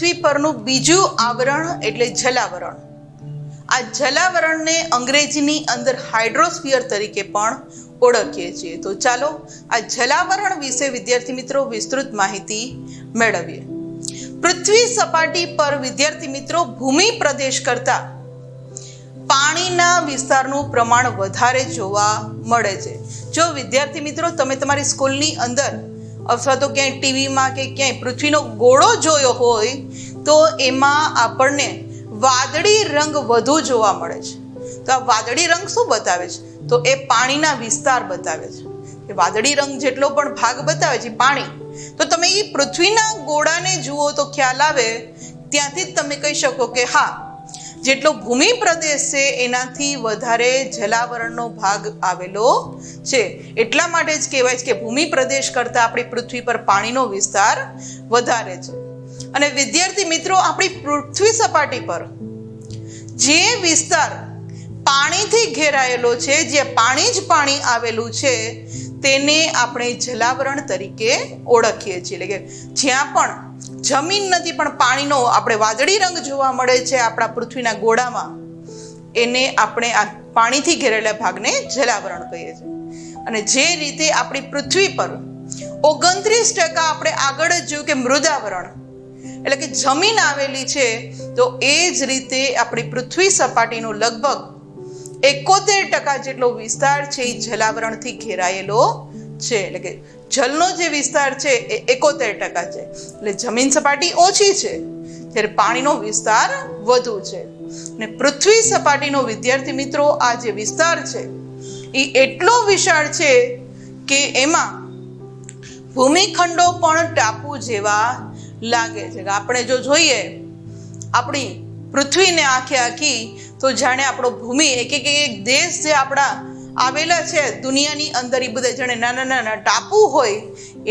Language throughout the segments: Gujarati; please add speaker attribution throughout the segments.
Speaker 1: પૃથ્વી પરનું બીજું આવરણ એટલે જલાવરણ. આ જલાવરણને અંગ્રેજીની અંદર હાઇડ્રોસ્ફિયર તરીકે પણ ઓળખીએ છીએ. તો ચાલો આ જલાવરણ વિશે વિદ્યાર્થી મિત્રો વિસ્તૃત માહિતી મેળવીએ. પૃથ્વી સપાટી પર વિદ્યાર્થી મિત્રો ભૂમિ પ્રદેશ કરતા પાણીના વિસ્તારનું પ્રમાણ વધારે જોવા મળે છે. જો વિદ્યાર્થી મિત્રો તમે તમારી સ્કૂલની અંદર અથવા તો ક્યાંય ટીવીમાં કે ક્યાંય પૃથ્વીનો ગોળો જોયો હોય તો એમાં આપણને વાદળી રંગ વધુ જોવા મળે છે. તો આ વાદળી રંગ શું બતાવે છે? તો એ પાણીના વિસ્તાર બતાવે છે. એ વાદળી રંગ જેટલો પણ ભાગ બતાવે છે પાણી, તો તમે એ પૃથ્વીના ગોળાને જુઓ તો ખ્યાલ આવે, ત્યાંથી જ તમે કહી શકો કે હા, જેટલો ભૂમિ પ્રદેશ છે એનાથી વધારે જલાવરણનો ભાગ આવેલો છે. એટલા માટે જ કહેવાય છે કે ભૂમિ પ્રદેશ કરતાં આપણી પૃથ્વી પર પાણીનો વિસ્તાર વધારે છે. અને વિદ્યાર્થી મિત્રો, આપણી પૃથ્વી સપાટી પર જે વિસ્તાર પાણીથી ઘેરાયેલો છે, જે પાણી જ પાણી આવેલું છે, તેને આપણે જલાવરણ તરીકે ઓળખીએ છીએ. એટલે કે જ્યાં પણ જમીન નથી પણ પાણીનો આપણે વાદળી રંગ જોવા મળે છે આપણા પૃથ્વીના ગોળામાં, એને આપણે આ પાણીથી ઘેરેલા ભાગને જલાવરણ કહીએ છીએ. અને જે રીતે આપણી પૃથ્વી પર 29% આપણે આગળ જ જોયું કે મૃદાવરણ એટલે કે જમીન આવેલી છે, તો એ જ રીતે આપણી પૃથ્વી સપાટીનો લગભગ 71% જેટલો વિસ્તાર છે એ જલાવરણથી ઘેરાયેલો છે. એટલે કે જલનો જે વિસ્તાર છે એ 71% છે. એટલે જમીન સપાટી ઓછી છે ત્યારે પાણીનો વિસ્તાર વધુ છે. અને પૃથ્વી સપાટીનો વિદ્યાર્થી મિત્રો આ જે વિસ્તાર છે એ એટલો વિશાળ છે કે એમાં ભૂમિખંડો પણ ટાપુ જેવા લાગે છે. આપણે જો જોઈએ આપણી પૃથ્વીને આખી તો જાણે આપણો ભૂમિ એક દેશ જે આપણા આવેલા છે દુનિયાની અંદર, એ બધા જાણે નાના નાના ટાપુ હોય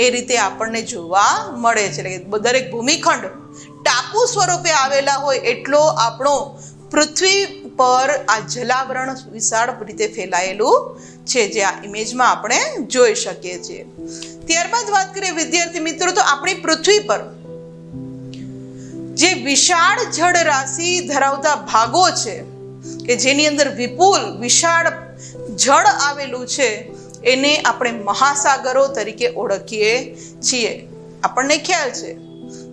Speaker 1: એ રીતે આપણને જોવા મળે છે. એટલે દરેક ભૂમિખંડ ટાપુ સ્વરૂપે આવેલા હોય એટલો આપણો પૃથ્વી પર આ જલાવરણ વિશાળ રીતે ફેલાયેલું છે, જે આ ઇમેજમાં આપણે જોઈ શકીએ છીએ. ત્યારબાદ વાત કરીએ વિદ્યાર્થી મિત્રો, તો આપણી પૃથ્વી પર જે વિશાળ જળ રાશિ ધરાવતા ભાગો છે કે જેની અંદર વિપુલ વિશાળ જળ આવેલું છે, એને આપણે મહાસાગરો તરીકે ઓળખીએ છીએ. આપણને ખ્યાલ છે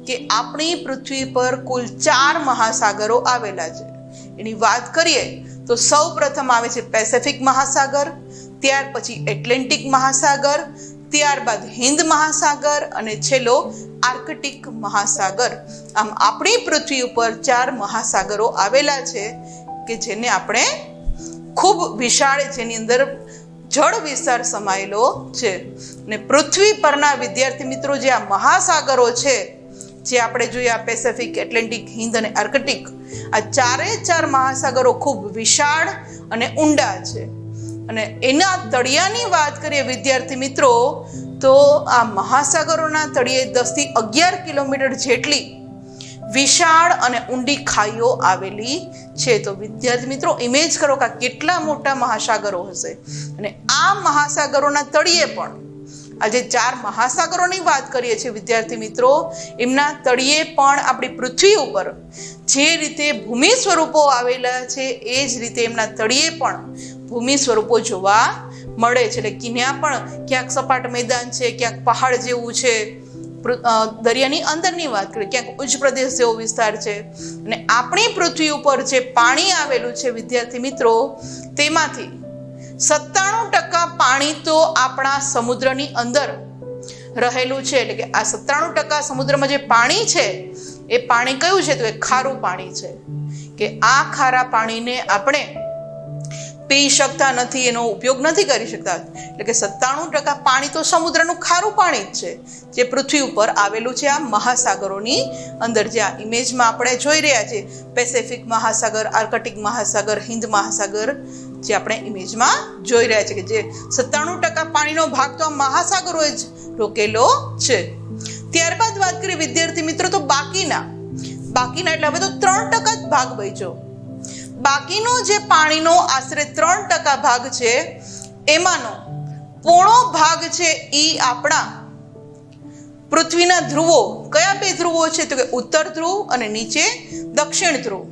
Speaker 1: કે આપણી પૃથ્વી પર કુલ 4 મહાસાગરો આવેલા છે. એની વાત કરીએ તો સૌ પ્રથમ આવે છે પેસિફિક મહાસાગર, ત્યાર પછી એટલાન્ટિક મહાસાગર, ત્યારબાદ હિન્દ મહાસાગર અને છેલ્લો આર્કટિક મહાસાગર. આમ આપણી પૃથ્વી ઉપર 4 મહાસાગરો આવેલા છે કે જેને આપણે ખૂબ વિશાળ, જેની અંદર જળ વિસ્તાર સમાયેલો છે. અને પૃથ્વી પરના વિદ્યાર્થી મિત્રો જે આ મહાસાગરો છે, જે આપણે જોઈએ આ પેસિફિક, એટલાન્ટિક, હિન્દ અને આર્કટિક, આ 4 મહાસાગરો ખૂબ વિશાળ અને ઊંડા છે. અને એના તળિયાની વાત કરીએ વિદ્યાર્થી મિત્રો, તો આ મહાસાગરોના તળિયે 10 થી 11 કિલોમીટર જેટલી વિશાળ અને ઊંડી ખાઈઓ આવેલી છે. તો વિદ્યાર્થી મિત્રો ઇમેજ કરો કે કેટલા મોટા મહાસાગરો હશે. અને આ મહાસાગરોના તળિયે પણ આ જે 4 મહાસાગરોની વાત કરીએ છીએ વિદ્યાર્થી મિત્રો, એમના તળિયે પણ આપણી પૃથ્વી ઉપર જે રીતે ભૂમિ સ્વરૂપો આવેલા છે એ જ રીતે એમના તળિયે પણ ભૂમિ સ્વરૂપો જોવા મળે છે. એટલે ત્યાં પણ ક્યાંક સપાટ મેદાન છે, ક્યાંક પહાડ જેવું છે, દરિયાની અંદરની વાત કરીએ ક્યાંક ઉચ્ચ પ્રદેશ જેવો વિસ્તાર છે. અને આપણી પૃથ્વી ઉપર જે પાણી આવેલું છે વિદ્યાર્થી મિત્રો, તેમાંથી 97% પાણી તો આપણા સમુદ્રની અંદર રહેલું છે. એટલે કે આ 97% સમુદ્રમાં જે પાણી છે એ પાણી કયું છે? તો એ ખારું પાણી છે. કે આ ખારા પાણીને આપણે પી શકતા નથી, એનો ઉપયોગ નથી કરી શકતા. એટલે કે 97% પાણી તો સમુદ્રનું ખારું પાણી જ છે, જે પૃથ્વી ઉપર આવેલું છે આ મહાસાગરોની અંદર. જે આ ઇમેજમાં આપણે જોઈ રહ્યા છીએ પેસિફિક મહાસાગર, આર્કટિક મહાસાગર, હિન્દ મહાસાગર, જે આપણે ઇમેજમાં જોઈ રહ્યા છીએ કે જે 97% પાણીનો ભાગ તો આ મહાસાગરોએ જ રોકેલો છે. ત્યારબાદ વાત કરીએ વિદ્યાર્થી મિત્રો, તો બાકીના એટલે હવે તો 3% જ ભાગ બચ્યો. બાકીનો જે પાણીનો આશરે 3% ભાગ છે, એમાંનો પોણો ભાગ છે એ આપણા પૃથ્વીના ધ્રુવો કયા બે ધ્રુવો છે? તો કે ઉત્તર ધ્રુવ અને નીચે દક્ષિણ ધ્રુવ.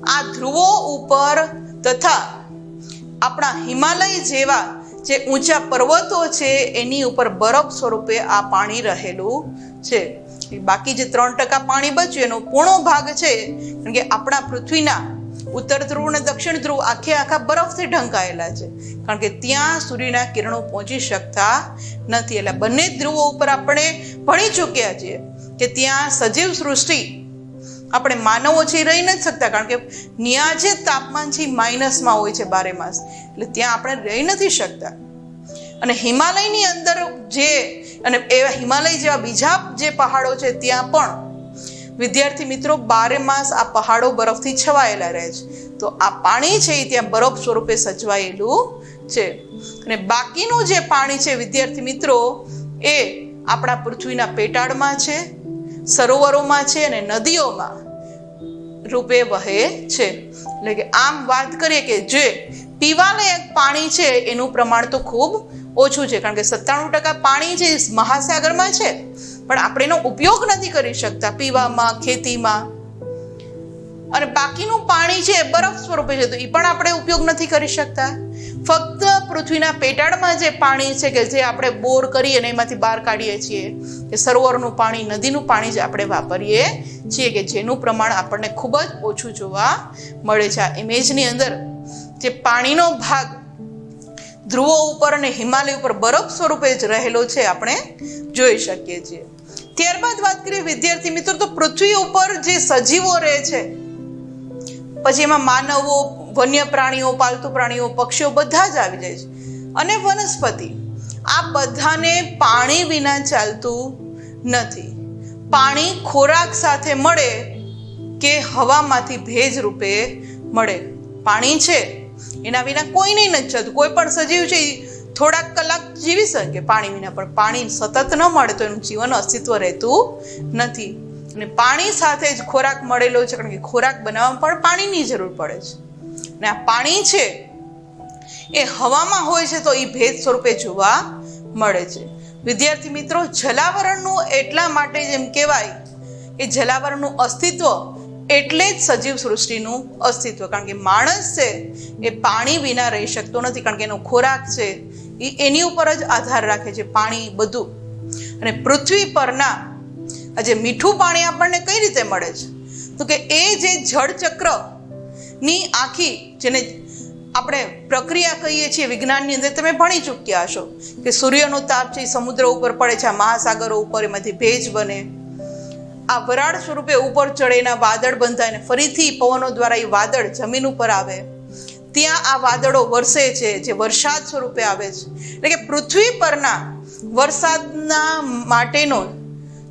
Speaker 1: આ ધ્રુવો ઉપર તથા આપણા હિમાલય જેવા જે ઊંચા પર્વતો છે એની ઉપર બરફ સ્વરૂપે આ પાણી રહેલું છે. બાકી જે 3% પાણી બચ્યું એનો પૂર્ણો ભાગ છે, કારણ કે આપણા પૃથ્વીના ઉત્તર ધ્રુવ અને દક્ષિણ ધ્રુવ આખા બરફથી ઢંકાયેલા છે, કારણ કે ત્યાં સૂર્યના કિરણો પહોંચી શકતા નથી. એટલે બંને ધ્રુવો ઉપર આપણે ભણી ચૂક્યા છીએ કે ત્યાં સજીવ સૃષ્ટિ આપણે માનવો છે રહી નથી શકતા, કારણ કે ત્યાં જે તાપમાન છે માઇનસમાં હોય છે 12 માસ, એટલે ત્યાં આપણે રહી નથી શકતા. અને હિમાલયની અંદર જે અને એવા હિમાલય જેવા બીજા જે પહાડો છે ત્યાં પણ વિદ્યાર્થી મિત્રો 12 માસ આ પહાડો બરફથી છવાયેલા રહે છે. તો આ પાણી છે એ ત્યાં બરફ સ્વરૂપે સચવાયેલું છે. અને બાકીનું જે પાણી છે વિદ્યાર્થી મિત્રો એ આપણા પૃથ્વીના પેટાળમાં છે, સરોવરોમાં છે અને નદીઓમાં રૂપે વહે છે. એટલે કે આમ વાત કરીએ કે જે પીવાલાયક પાણી છે એનું પ્રમાણ તો ખૂબ ઓછું છે, કારણ કે 97% પાણી જે મહાસાગરમાં છે પણ આપણે એનો ઉપયોગ નથી કરી શકતા પીવામાં, ખેતીમાં. અને બાકીનું પાણી છે બરફ સ્વરૂપે છે, તો એ પણ આપણે ઉપયોગ નથી કરી શકતા. ફક્ત પૃથ્વીના પેટાળમાં જે પાણી છે કે જે આપણે બોર કરી અને એમાંથી બહાર કાઢીએ છીએ, કે સરોવરનું પાણી, નદીનું પાણી જે આપણે વાપરીએ છીએ, કે જેનું પ્રમાણ આપણને ખૂબ જ ઓછું જોવા મળે છે. આ ઇમેજની અંદર જે પાણીનો ભાગ ધ્રુવો ઉપર અને હિમાલય ઉપર બરફ સ્વરૂપે જ રહેલો છે આપણે જોઈ શકીએ છીએ. ત્યારબાદ વાત કરીએ વિદ્યાર્થી મિત્રો તો પૃથ્વી ઉપર જે સજીવો રહે છે, પછી એમાં માનવો, વન્ય પ્રાણીઓ, પાલતુ પ્રાણીઓ, પક્ષીઓ બધા જ આવી જાય છે, અને વનસ્પતિ. આ બધાને પાણી વિના ચાલતું નથી. પાણી ખોરાક સાથે મળે કે હવામાંથી ભેજ રૂપે મળે. પાણી છે એના વિના કોઈને નથી ચાલતું. કોઈ પણ સજીવ છે થોડાક કલાક જીવી શકે પાણી વિના, પણ પાણી સતત ન મળે તો એનું જીવન અસ્તિત્વ રહેતું નથી. અને પાણી સાથે જ ખોરાક મળેલો છે, કારણ કે ખોરાક બનાવવામાં પણ પાણીની જરૂર પડે છે. અને આ પાણી છે એ હવામાં હોય છે તો એ ભેજ સ્વરૂપે જોવા મળે છે. વિદ્યાર્થી મિત્રો જલાવરણનું એટલા માટે જેમ કહેવાય કે જલાવરણનું અસ્તિત્વ એટલે જ સજીવ સૃષ્ટિનું અસ્તિત્વ, કારણ કે માણસ છે એ પાણી વિના રહી શકતો નથી, કારણ કે એનો ખોરાક છે એ એની ઉપર જ આધાર રાખે છે, પાણી બધું. અને પૃથ્વી પરના આજે મીઠું પાણી આપણને કઈ રીતે મળે છે? તો કે એ જે જળચક્રની આખી જેને આપણે પ્રક્રિયા કહીએ છીએ વિજ્ઞાનની અંદર તમે ભણી ચૂક્યા હશો કે સૂર્યનો તાપ છે એ સમુદ્ર ઉપર પડે છે, આ મહાસાગરો ઉપર, એમાંથી ભેજ બને, આ વરાળ સ્વરૂપે ઉપર ચડે, એના વાદળ બંધાય ને ફરીથી પવનો દ્વારા એ વાદળ જમીન ઉપર આવે, ત્યાં આ વાદળો વરસે છે જે વરસાદ સ્વરૂપે આવે છે. એટલે કે પૃથ્વી પરના વરસાદના માટેનો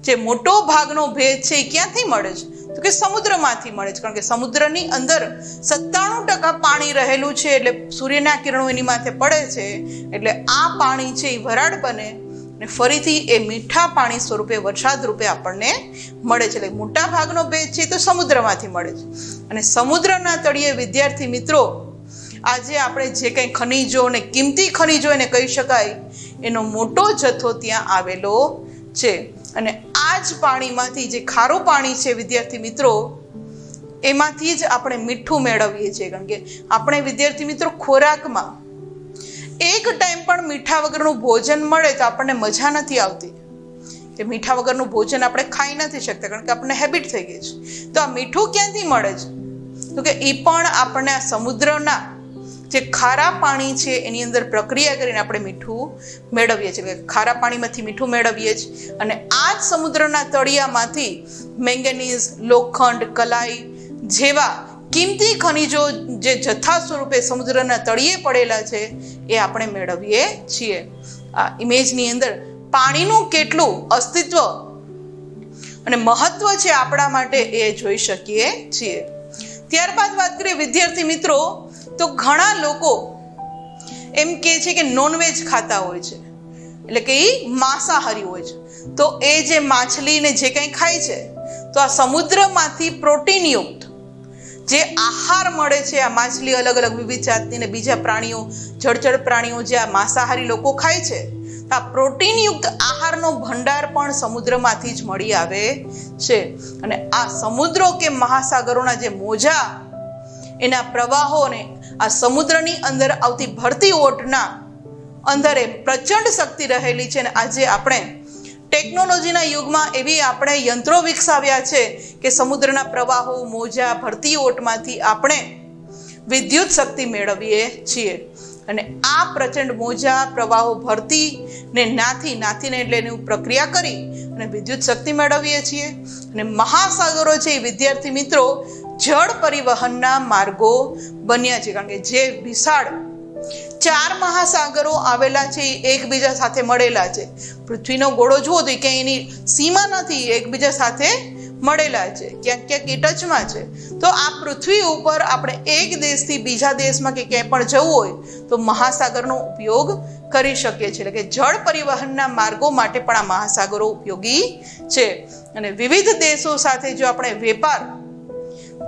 Speaker 1: જે મોટો ભાગનો ભેજ છે એ ક્યાંથી મળે છે? તો કે સમુદ્રમાંથી મળે છે, કારણ કે સમુદ્રની અંદર 97% પાણી રહેલું છે, એટલે સૂર્યના કિરણો એની માથે પડે છે, એટલે આ પાણી છે એ વરાળ બને અને ફરીથી એ મીઠા પાણી સ્વરૂપે વરસાદ રૂપે આપણને મળે છે. એટલે મોટા ભાગનો ભેજ છે તો સમુદ્રમાંથી મળે છે. અને સમુદ્રના તળિયે વિદ્યાર્થી મિત્રો આજે આપણે જે કંઈ ખનિજો અને કિંમતી ખનિજો એને કહી શકાય એનો મોટો જથ્થો ત્યાં આવેલો છે. અને આ જ પાણીમાંથી જે ખારું પાણી છે વિદ્યાર્થી મિત્રો એમાંથી જ આપણે મીઠું મેળવીએ છીએ, કારણ કે આપણે વિદ્યાર્થી મિત્રો ખોરાકમાં એક ટાઈમ પણ મીઠા વગરનું ભોજન મળે તો આપણને મજા નથી આવતી, કે મીઠા વગરનું ભોજન આપણે ખાઈ નથી શકતા, કારણ કે આપણને હેબિટ થઈ ગઈ છે. તો આ મીઠું ક્યાંથી મળે છે? તો કે એ પણ આપણને આ સમુદ્રના જે ખારા પાણી છે એની અંદર પ્રક્રિયા કરીને આપણે મીઠું મેળવીએ છીએ, ખારા પાણીમાંથી મીઠું મેળવીએ છીએ. અને આ જ સમુદ્રના તળિયામાંથી મેંગેનીઝ, લોખંડ, કલાઈ જેવા કિંમતી ખનિજો જે જથ્થા સ્વરૂપે સમુદ્રના તળિયે પડેલા છે એ આપણે મેળવીએ છીએ. આ ઇમેજની અંદર પાણીનું કેટલું અસ્તિત્વ અને મહત્વ છે આપણા માટે એ જોઈ શકીએ છીએ. ત્યારબાદ વાત કરીએ વિદ્યાર્થી મિત્રો તો ઘણા લોકો એમ કહે છે કે નોનવેજ ખાતા હોય છે, એટલે કે એ માંસાહારી હોય છે. તો એ જે માછલી ને જે કંઈ ખાય છે તો આ સમુદ્રમાંથી પ્રોટીનયુક્ત જે આહાર મળે છે, આ માછલી અલગ અલગ વિવિધ જાતની ને બીજા પ્રાણીઓ, જળચર પ્રાણીઓ જે આ માંસાહારી લોકો ખાય છે, આ પ્રોટીનયુક્ત આહારનો ભંડાર પણ સમુદ્રમાંથી જ મળી આવે છે. અને આ સમુદ્રો કે મહાસાગરોના જે મોજા, એના પ્રવાહોને આ સમુદ્રની અંદર આવતી ભરતી ઓટના અંદર પ્રચંડ શક્તિ રહેલી છે. અને આજે આપણે ટેકનોલોજીના યુગમાં એવી આપણે યંત્રો વિકસાવ્યા છે કે સમુદ્રના પ્રવાહો, મોજા, ભરતી ઓટમાંથી આપણે વિદ્યુત શક્તિ મેળવીએ છીએ. અને આ પ્રચંડ મોજા, પ્રવાહો, ભરતી ને નાથીને એટલે એની પ્રક્રિયા કરી અને વિદ્યુત શક્તિ મેળવીએ છીએ. અને મહાસાગરો છે એ વિદ્યાર્થી મિત્રો જળ પરિવહનના માર્ગો બન્યા છે. કારણ કે જે વિશાળ 4 મહાસાગરો આવેલા છે એ એકબીજા સાથે મળેલા છે. પૃથ્વીનો ગોળો જુઓ તો ક્યાંય એની સીમા નથી, એકબીજા સાથે મળેલા છે, ક્યાંક ક્યાંક એ ટચમાં છે. તો આ પૃથ્વી ઉપર આપણે એક દેશથી બીજા દેશમાં કે ક્યાંય પણ જવું હોય તો મહાસાગરનો ઉપયોગ કરી શકીએ છીએ. એટલે કે જળ પરિવહનના માર્ગો માટે પણ આ મહાસાગરો ઉપયોગી છે. અને વિવિધ દેશો સાથે જો આપણે વેપાર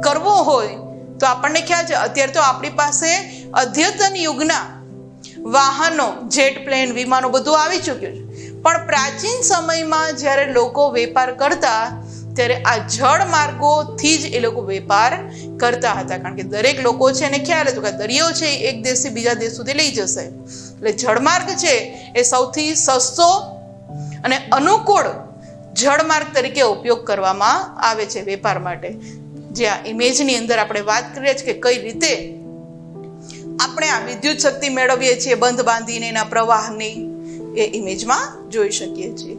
Speaker 1: કરવો હોય તો આપણને ખ્યાલ છે અત્યારે તો આપણી પાસે અદ્યતન યુગના વાહનો, જેટ પ્લેન, વિમાનો બધું આવી ચૂક્યું છે. પણ પ્રાચીન સમયમાં જ્યારે લોકો વેપાર કરતા ત્યારે આ જળ માર્ગોથી જ એ લોકો વેપાર કરતા હતા. કારણ કે દરેક લોકો છે એને ખ્યાલ હતો કે દરિયો છે એક દેશથી બીજા દેશ સુધી લઈ જશે. એટલે જળમાર્ગ છે એ સૌથી સસ્તો અને અનુકૂળ જળમાર્ગ તરીકે ઉપયોગ કરવામાં આવે છે વેપાર માટે. જે આ ઇમેજની અંદર આપણે વાત કરીએ છીએ કે કઈ રીતે આપણે આ વિદ્યુત શક્તિ મેળવીએ છીએ બંધ બાંધીને એના પ્રવાહની, એ ઇમેજમાં જોઈ શકીએ છીએ.